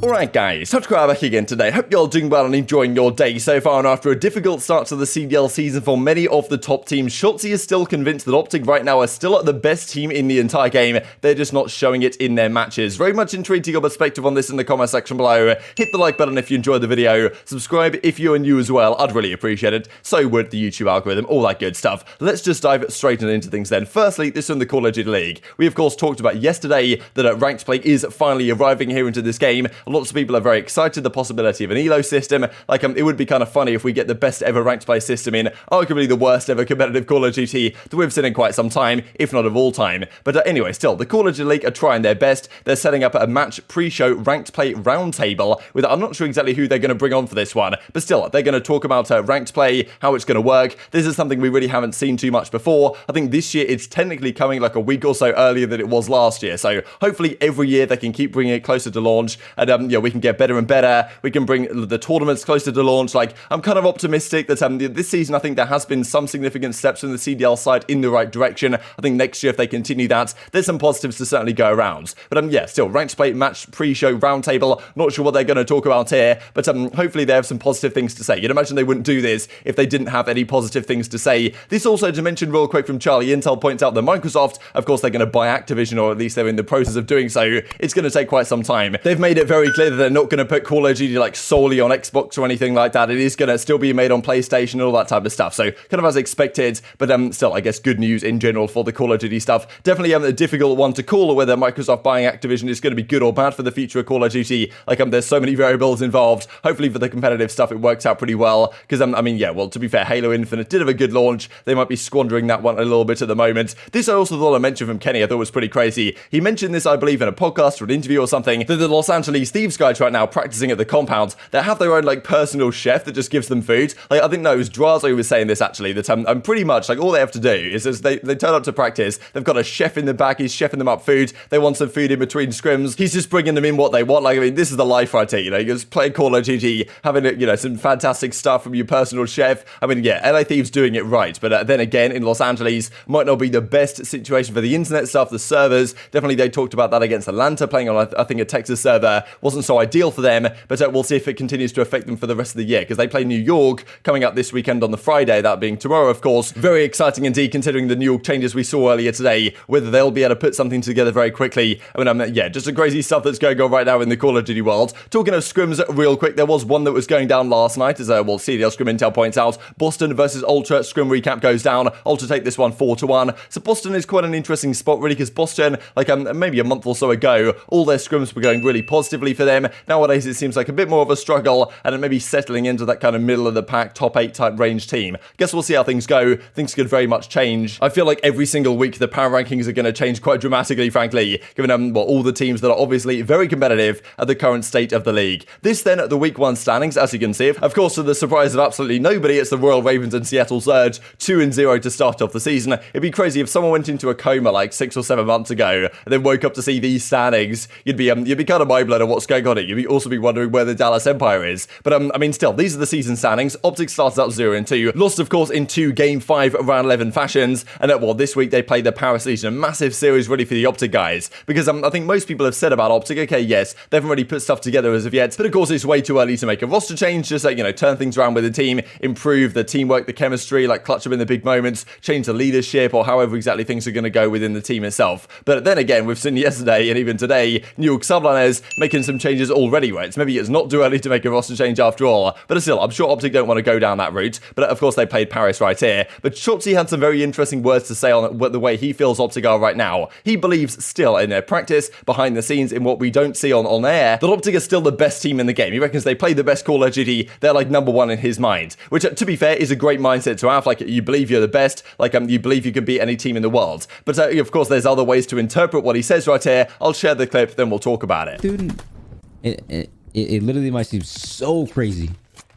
Alright guys, TacticalRab back again today. Hope you're all doing well and enjoying your day so far. And after a difficult start to the CDL season for many of the top teams, Shotzzy is still convinced that OpTic right now are still the best team in the entire game. They're just not showing it in their matches. Very much intrigued to your perspective on this in the comment section below. Hit the like button if you enjoyed the video. Subscribe if you're new as well. I'd really appreciate it. So would the YouTube algorithm, all that good stuff. Let's just dive straight into things then. Firstly, this from the Call of Duty League. We of course talked about yesterday that ranked play is finally arriving here into this game. Lots of people are very excited, the possibility of an elo system. Like, it would be kind of funny if we get the best ever ranked play system in arguably the worst ever competitive Call of Duty that we've seen in quite some time, if not of all time. But anyway, still, the Call of Duty League are trying their best. They're setting up a match pre-show ranked play roundtable with, I'm not sure exactly who they're going to bring on for this one, but still, they're going to talk about ranked play, how it's going to work. This is something we really haven't seen too much before. I think this year it's technically coming like a week or so earlier than it was last year. So hopefully every year they can keep bringing it closer to launch, and we can get better and better. We can bring the tournaments closer to launch. Like, I'm kind of optimistic that this season, I think there has been some significant steps from the CDL side in the right direction. I think next year, if they continue that, there's some positives to certainly go around. But yeah, still, ranked play match pre-show roundtable. Not sure what they're going to talk about here, but hopefully they have some positive things to say. You'd imagine they wouldn't do this if they didn't have any positive things to say. This also, to mention real quick from Charlie, Intel points out that Microsoft, of course, they're going to buy Activision, or at least they're in the process of doing so. It's going to take quite some time. They've made it very clear that they're not going to put Call of Duty like solely on Xbox or anything like that. It is going to still be made on PlayStation and all that type of stuff. So kind of as expected, but still, I guess good news in general for the Call of Duty stuff. Definitely a difficult one to call whether Microsoft buying Activision is going to be good or bad for the future of Call of Duty. Like, there's so many variables involved. Hopefully for the competitive stuff, it works out pretty well. Because, I mean, yeah, well, to be fair, Halo Infinite did have a good launch. They might be squandering that one a little bit at the moment. This I also thought I mentioned from Kenny. I thought was pretty crazy. He mentioned this, I believe, in a podcast or an interview or something, that the Los Angeles Thieves guys right now practicing at the compound, they have their own like personal chef that just gives them food. Like, I think no, it was Drazah who was saying this actually, that I'm pretty much like all they have to do is they turn up to practice, they've got a chef in the back, he's chefing them up food, they want some food in between scrims, he's just bringing them in what they want. Like, I mean, this is the life right here, you're just playing Call of Duty, having some fantastic stuff from your personal chef. I mean, yeah, LA Thieves doing it right, but then again, in Los Angeles, might not be the best situation for the internet stuff, the servers, definitely they talked about that against Atlanta, playing on, I think, a Texas server, wasn't so ideal for them, but we'll see if it continues to affect them for the rest of the year, because they play New York coming up this weekend on the Friday, that being tomorrow, of course. Very exciting indeed, considering the New York changes we saw earlier today, whether they'll be able to put something together very quickly. I mean, yeah, just a crazy stuff that's going on right now in the Call of Duty world. Talking of scrims real quick, there was one that was going down last night, as we'll see the Scrim Intel points out. Boston versus Ultra, Scrim recap goes down. Ultra take this one 4-1. So Boston is quite an interesting spot, really, because Boston, like maybe a month or so ago, all their scrims were going really positively for them. Nowadays, it seems like a bit more of a struggle, and it may be settling into that kind of middle of the pack, top 8 type range team. Guess we'll see how things go. Things could very much change. I feel like every single week the power rankings are going to change quite dramatically, frankly, given all the teams that are obviously very competitive at the current state of the league. This then at the week 1 standings, as you can see, of course, to the surprise of absolutely nobody, it's the Royal Ravens and Seattle Surge, 2-0 to start off the season. It'd be crazy if someone went into a coma like 6 or 7 months ago and then woke up to see these standings. You'd be kind of mind blown at what's going on here. You'd also be wondering where the Dallas Empire is. But I mean, still, these are the season standings. OpTic started out 0-2, lost of course in 2 Game 5 round 11 fashions, and this week they played the Paris Legion, a massive series ready for the OpTic guys, because I think most people have said about OpTic, okay, yes, they haven't really put stuff together as of yet, but of course it's way too early to make a roster change, just like, turn things around with the team, improve the teamwork, the chemistry, like clutch them in the big moments, change the leadership, or however exactly things are going to go within the team itself. But then again, we've seen yesterday and even today, New York Subliners making some changes already, right? Maybe it's not too early to make a roster change after all, but still, I'm sure OpTic don't want to go down that route, but of course they played Paris right here. But Shotzzy had some very interesting words to say on the way he feels OpTic are right now. He believes still in their practice, behind the scenes, in what we don't see on air, that OpTic is still the best team in the game. He reckons they play the best Call of Duty, they're like number 1 in his mind, which to be fair is a great mindset to have. Like, you believe you're the best, like you believe you can beat any team in the world. But of course there's other ways to interpret what he says right here. I'll share the clip, then we'll talk about it. Dude, it literally might seem so crazy,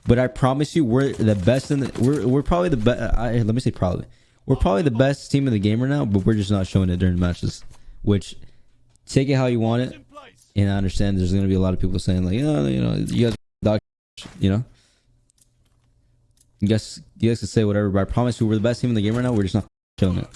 but I promise you we're the best in the we're probably the best. Let me say probably. We're probably the best team in the game right now, but we're just not showing it during matches. Which, take it how you want it, and I understand there's going to be a lot of people saying like, you guys dog, you guys can say whatever, but I promise you we're the best team in the game right now. We're just not showing it.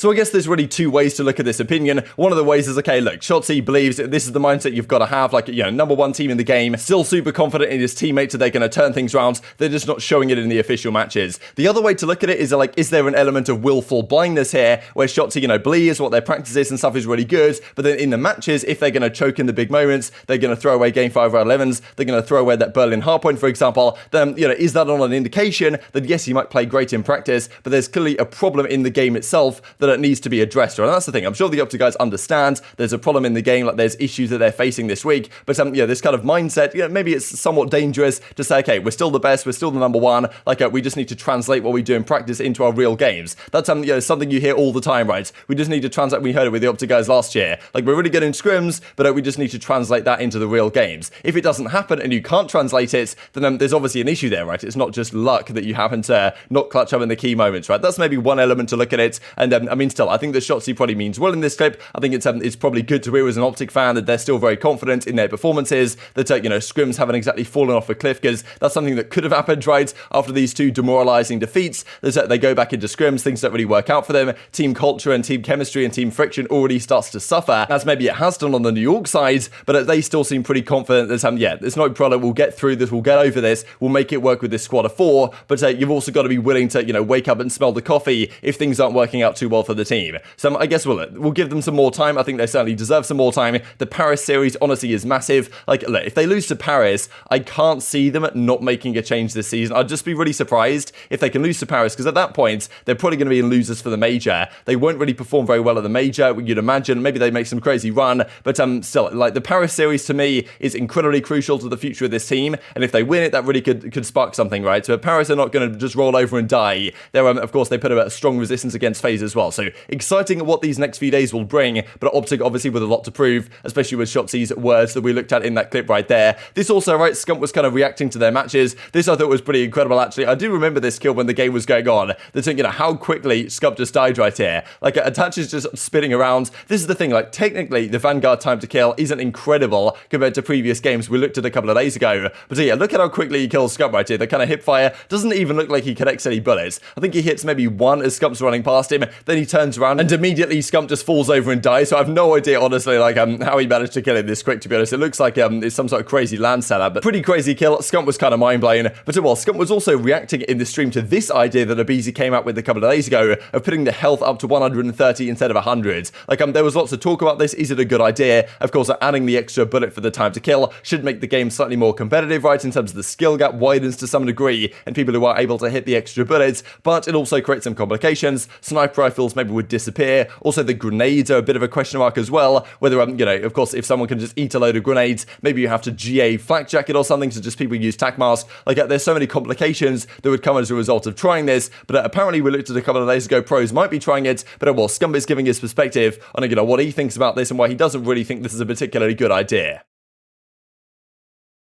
So I guess there's really two ways to look at this opinion. One of the ways is, okay, look, Shotzzy believes that this is the mindset you've got to have, like, you know, number one team in the game, still super confident in his teammates that they're going to turn things around. They're just not showing it in the official matches. The other way to look at it is like, is there an element of willful blindness here where Shotzzy, you know, believes what their practice is and stuff is really good, but then in the matches, if they're going to choke in the big moments, they're going to throw away game 5 or 11s, they're going to throw away that Berlin hardpoint, for example, then, you know, is that on an indication that yes, he might play great in practice, but there's clearly a problem in the game itself that it needs to be addressed. And that's the thing. I'm sure the OpTic guys understand there's a problem in the game, like there's issues that they're facing this week, but yeah, this kind of mindset, yeah, maybe it's somewhat dangerous to say, okay, we're still the best, we're still the number one, like we just need to translate what we do in practice into our real games. That's you know, something you hear all the time, right? We just need to translate. We heard it with the OpTic guys last year. Like, we're really good in scrims, but we just need to translate that into the real games. If it doesn't happen and you can't translate it, then there's obviously an issue there, right? It's not just luck that you happen to not clutch up in the key moments, right? That's maybe one element to look at it. And I mean, still, I think that Shotzzy probably means well in this clip. I think it's probably good to hear as an OpTic fan that they're still very confident in their performances, that, you know, scrims haven't exactly fallen off a cliff, because that's something that could have happened, right? After these two demoralizing defeats, they go back into scrims, things don't really work out for them. Team culture and team chemistry and team friction already starts to suffer, as maybe it has done on the New York side, but they still seem pretty confident that, yeah, there's no problem, we'll get through this, we'll get over this, we'll make it work with this squad of 4, but you've also got to be willing to, you know, wake up and smell the coffee if things aren't working out too well for the team. So I guess we'll give them some more time. I think they certainly deserve some more time. The Paris series honestly is massive. Like, look, if they lose to Paris, I can't see them not making a change this season. I'd just be really surprised if they can lose to Paris, because at that point, they're probably going to be losers for the major. They won't really perform very well at the major, you'd imagine. Maybe they make some crazy run, but still, like, the Paris series to me is incredibly crucial to the future of this team, and if they win it, that really could spark something, right? So Paris are not going to just roll over and die. They're, of course, they put a strong resistance against FaZe as well. So exciting what these next few days will bring, but OpTic obviously with a lot to prove, especially with Shotzzy's words that we looked at in that clip right there. This also, right, Scump was kind of reacting to their matches. This I thought was pretty incredible, actually. I do remember this kill when the game was going on. The thing, you know, how quickly Scump just died right here. Like, Attach is just spinning around. This is the thing, like, technically, the Vanguard time to kill isn't incredible compared to previous games we looked at a couple of days ago. But yeah, look at how quickly he kills Scump right here. The kind of hip fire doesn't even look like he connects any bullets. I think he hits maybe one as Scump's running past him, then he turns around and immediately Scump just falls over and dies. So I have no idea, honestly, like, how he managed to kill him this quick, to be honest. It looks like it's some sort of crazy land setup, but pretty crazy kill. Scump was kind of mind-blowing. But well, Scump was also reacting in the stream to this idea that aBeZy came out with a couple of days ago of putting the health up to 130 instead of 100. Like, there was lots of talk about this. Is it a good idea? Of course, adding the extra bullet for the time to kill should make the game slightly more competitive, right? In terms of the skill gap widens to some degree, and people who are able to hit the extra bullets, but it also creates some complications. Sniper rifles maybe would disappear. Also, the grenades are a bit of a question mark as well, whether, you know, of course, if someone can just eat a load of grenades, maybe you have to GA flak jacket or something, so just people use tac mask. Like, there's so many complications that would come as a result of trying this, but apparently we looked at a couple of days ago, pros might be trying it, but well, Scump is giving his perspective on, you know, what he thinks about this and why he doesn't really think this is a particularly good idea.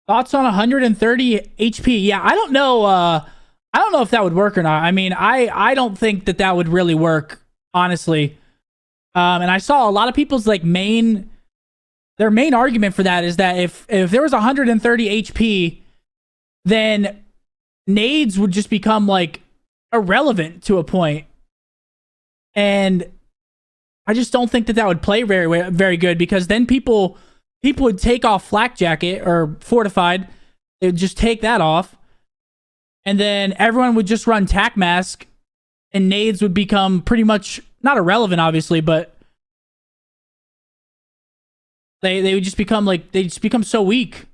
Thoughts on 130 HP? Yeah, I don't know. I don't know if that would work or not. I mean, I don't think that would really work, honestly. And I saw a lot of people's their main argument for that is that if there was 130 HP, then nades would just become irrelevant to a point. And I just don't think that would play very, very good, because then people would take off flak jacket or fortified. They would just take that off, and then everyone would just run tac mask, and nades would become pretty much not irrelevant, obviously, but they would just become they just become so weak.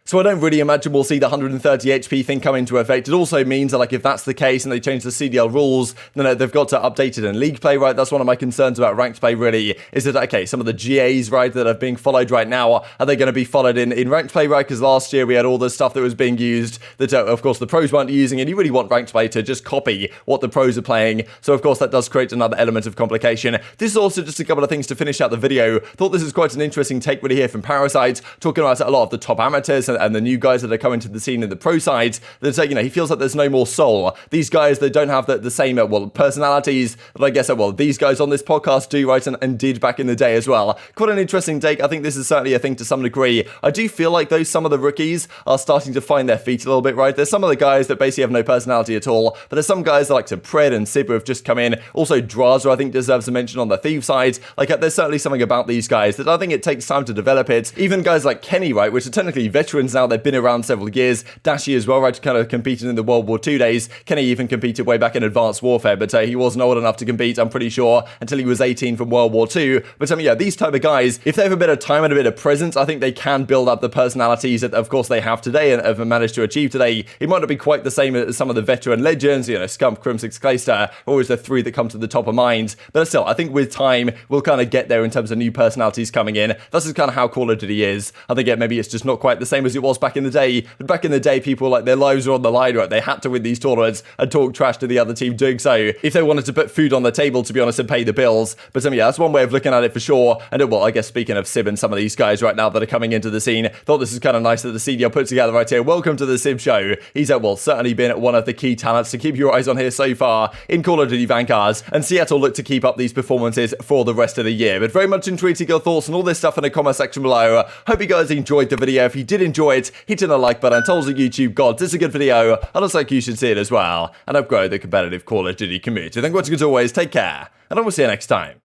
So I don't really imagine we'll see the 130 HP thing come into effect. It also means that, if that's the case and they change the CDL rules, then they've got to update it in league play, right? That's one of my concerns about ranked play, really, is that, okay, some of the GAs, right, that are being followed right now, are they going to be followed in ranked play, right? Because last year we had all the stuff that was being used that, of course, the pros weren't using, and you really want ranked play to just copy what the pros are playing. So, of course, that does create another element of complication. This is also just a couple of things to finish out the video. Thought this was quite an interesting take really here from Parasite, talking about a lot of the top amateurs and the new guys that are coming to the scene in the pro sides, that you know, he feels like there's no more soul. These guys that don't have the same well personalities that I guess well these guys on this podcast do, right, and did back in the day as well. Quite an interesting take. I think this is certainly a thing to some degree. I do feel like though some of the rookies are starting to find their feet a little bit, right? There's some of the guys that basically have no personality at all, but there's some guys that like to Pred and Sib who have just come in. Also Drazah I think deserves a mention on the Thieves side. Like there's certainly something about these guys that I think it takes time to develop it. Even guys like Kenny, right, which are technically veterans now, they've been around several years. Dashy as well, right, kind of competed in the World War II days. Kenny even competed way back in Advanced Warfare, but he wasn't old enough to compete, I'm pretty sure, until he was 18 from World War II. But yeah, these type of guys, if they have a bit of time and a bit of presence, I think they can build up the personalities that of course they have today and have managed to achieve today. It might not be quite the same as some of the veteran legends, you know, Scump, Crimsix, Clayster, always the three that come to the top of mind. But still, I think with time, we'll kind of get there in terms of new personalities coming in. That's just kind of how Call of Duty is. I think maybe it's just not quite the same as it was back in the day. But back in the day, people, like, their lives were on the line, right? They had to win these tournaments and talk trash to the other team doing so if they wanted to put food on the table, to be honest, and pay the bills. But yeah, that's one way of looking at it for sure. And well, I guess speaking of Sib and some of these guys right now that are coming into the scene, thought this is kind of nice that the CDL put together right here. Welcome to the Sib show. He's well certainly been one of the key talents to keep your eyes on here so far in Call of Duty Vanguard, and Seattle look to keep up these performances for the rest of the year. But very much intrigued to your thoughts on all this stuff in the comment section below. Hope you guys enjoyed the video. If you did enjoy it, hit the like button and tell us on YouTube, God, this is a good video. I looks like you should see it as well, and upgrade the competitive Call of Duty community. Thank you for watching as always. Take care, and I will see you next time.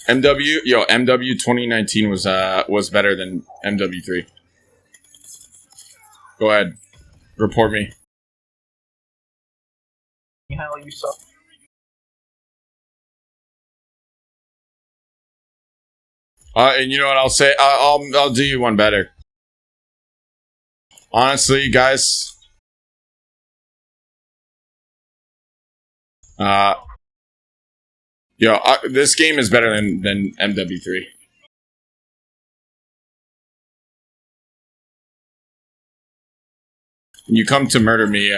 MW 2019 was better than MW3. Go ahead, report me. Hell, you suck. And you know what I'll say? I'll do you one better. Honestly, guys. This game is better than MW3. You come to murder me,